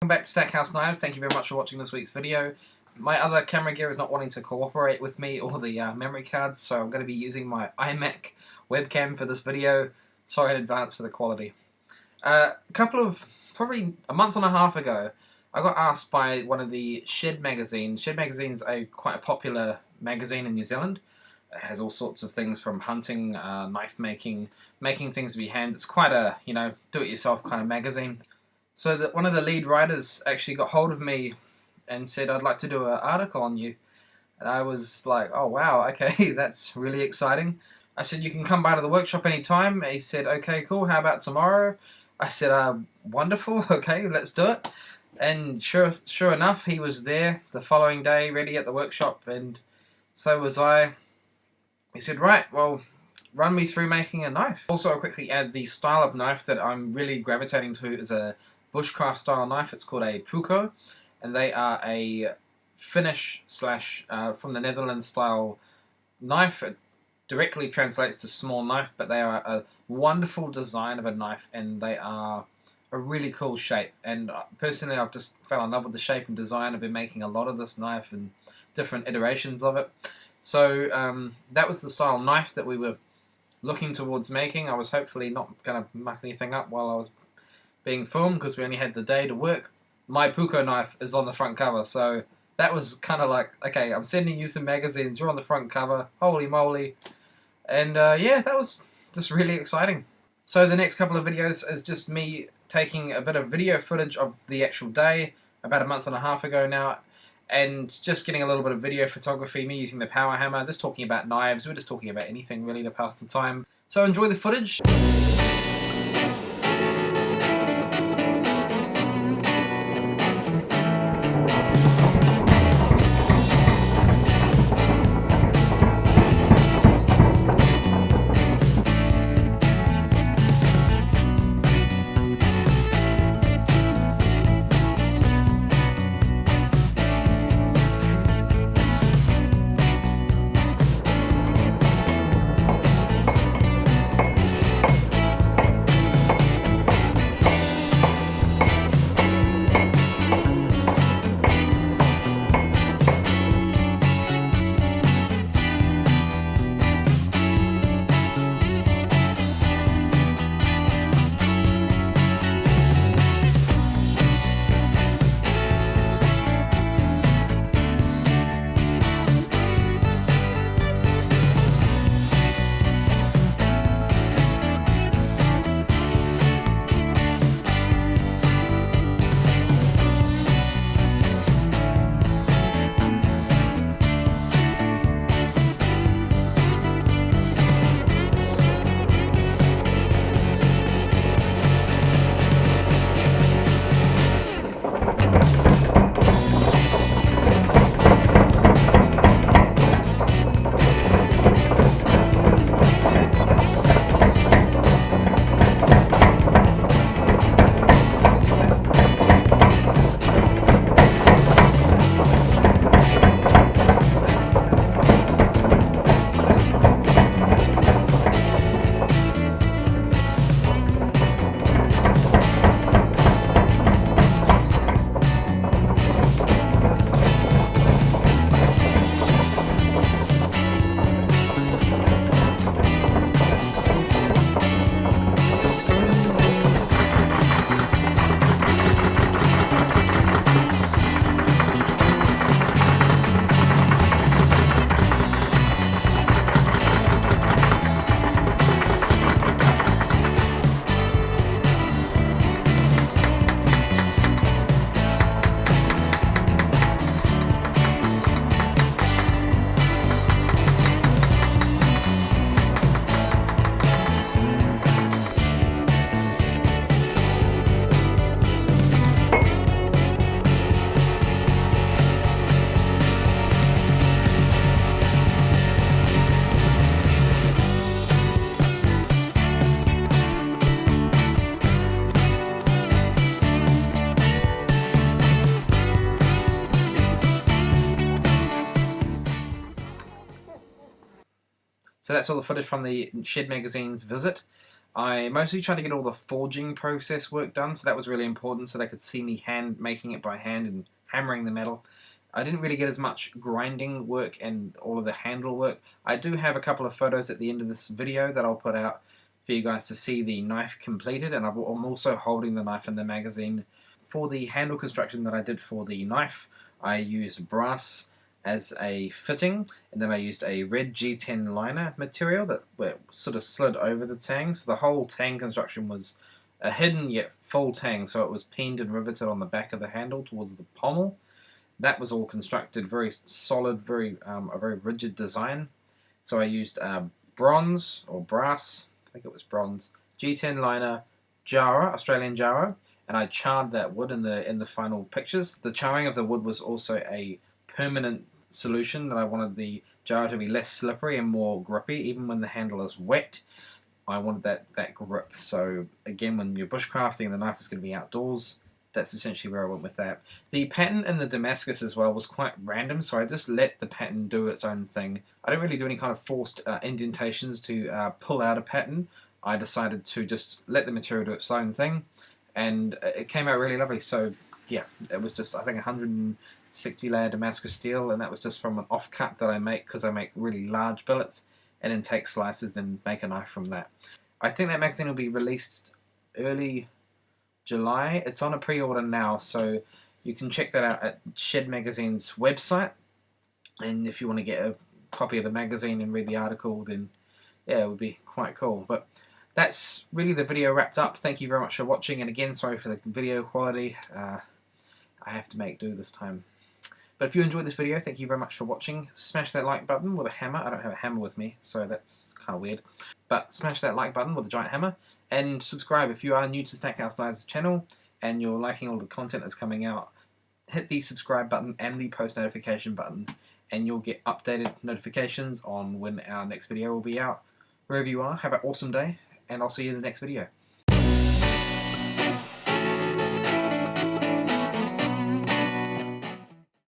Welcome back to Stackhouse Knives. Thank you very much for watching this week's video. My other camera gear is not wanting to cooperate with me or the memory cards, so I'm going to be using my iMac webcam for this video. Sorry in advance for the quality. Probably a month and a half ago, I got asked by one of the Shed magazines. Shed magazine's quite a popular magazine in New Zealand. It has all sorts of things from hunting, knife making, making things with your hands. It's quite a, do-it-yourself kind of magazine. So that one of the lead writers actually got hold of me and said, I'd like to do an article on you. And I was like, oh wow, okay, that's really exciting. I said, you can come by to the workshop anytime. He said, okay, cool, how about tomorrow? I said, wonderful, okay, let's do it. And sure enough, he was there the following day, ready at the workshop, and so was I. He said, right, well, run me through making a knife. Also, I'll quickly add the style of knife that I'm really gravitating to is a bushcraft style knife. It's called a Puukko, and they are a Finnish / from the Netherlands style knife. It directly translates to small knife, but they are a wonderful design of a knife, and they are a really cool shape. And personally, I've just fell in love with the shape and design. I've been making a lot of this knife and different iterations of it. So that was the style knife that we were looking towards making. I was hopefully not going to muck anything up while I was being filmed, because we only had the day to work. My Puukko knife is on the front cover, so that was kind of like, okay, I'm sending you some magazines, you're on the front cover, holy moly. And yeah, that was just really exciting. So the next couple of videos is just me taking a bit of video footage of the actual day, about a month and a half ago now, and just getting a little bit of video photography, me using the power hammer, just talking about knives. We're just talking about anything really to pass the time. So enjoy the footage. So that's all the footage from the Shed magazine's visit. I mostly tried to get all the forging process work done, so that was really important, so they could see me making it by hand and hammering the metal. I didn't really get as much grinding work and all of the handle work. I do have a couple of photos at the end of this video that I'll put out for you guys to see the knife completed, and I'm also holding the knife in the magazine. For the handle construction that I did for the knife, I used brass as a fitting, and then I used a red G10 liner material that sort of slid over the tang, so the whole tang construction was a hidden yet full tang, so it was pinned and riveted on the back of the handle towards the pommel. That was all constructed very solid, a very rigid design. So I used bronze or brass, I think it was bronze, G10 liner, Jara, Australian Jara, and I charred that wood in the final pictures. The charring of the wood was also a permanent solution that I wanted the Jara to be less slippery and more grippy, even when the handle is wet. I wanted that grip. So again, when you're bushcrafting, the knife is going to be outdoors. That's essentially where I went with that. The pattern in the Damascus as well was quite random, so I just let the pattern do its own thing. I don't really do any kind of forced indentations to pull out a pattern. I decided to just let the material do its own thing, and it came out really lovely. So yeah, it was just, I think, 160 layer Damascus steel, and that was just from an offcut that I make because I make really large billets and then take slices, then make a knife from that. I think that magazine will be released early July. It's on a pre-order now, so you can check that out at Shed Magazine's website. And if you want to get a copy of the magazine and read the article, then yeah, it would be quite cool. But that's really the video wrapped up. Thank you very much for watching, and again, sorry for the video quality. I have to make do this time. But if you enjoyed this video, thank you very much for watching. Smash that like button with a hammer. I don't have a hammer with me, so that's kind of weird. But smash that like button with a giant hammer. And subscribe if you are new to Stackhouse channel and you're liking all the content that's coming out. Hit the subscribe button and the post notification button, and you'll get updated notifications on when our next video will be out. Wherever you are, have an awesome day, and I'll see you in the next video.